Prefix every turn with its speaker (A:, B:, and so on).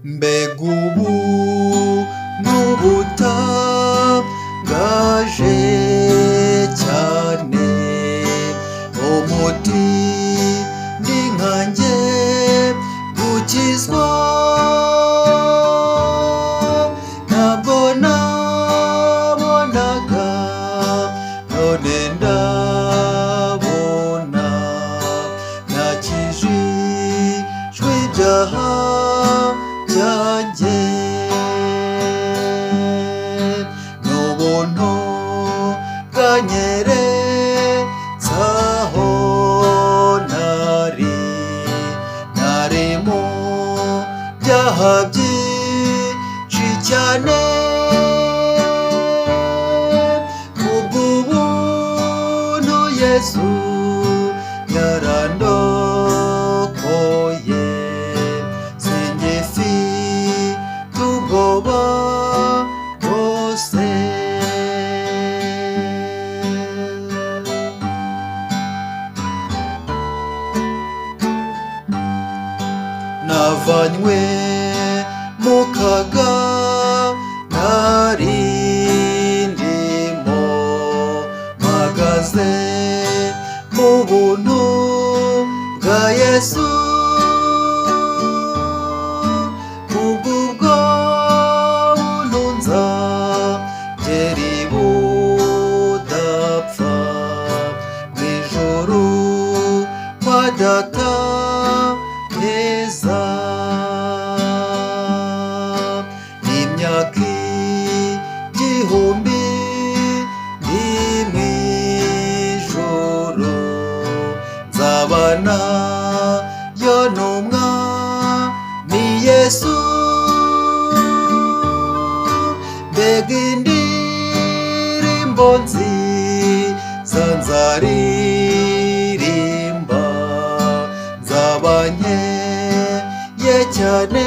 A: mbega ubu n'ubutangaje cyane, umuti ni nkanjye gukizwa, ntabwo nabonaga none ndabona, nakijijwe ibyaha byanjye, n'ubuntu bwanyeretse aho nari mu byaha byinshi cyane, kubw'ubuntu Yesu yarandokoye, singifite ubwoba bwose. Navanywe mu kaga nari ndimo, mpagaze mu buntu bwa Yesu, kubw'ubwo buntu nzagera ibudapfa, mu ijuru kwa Data heza. Imyaka igihumbi ndi mu ijuru, nzabana yo n'Umwami Yesu, mbega indirimbo nziza nzaririmba, nzaba nkeye cyane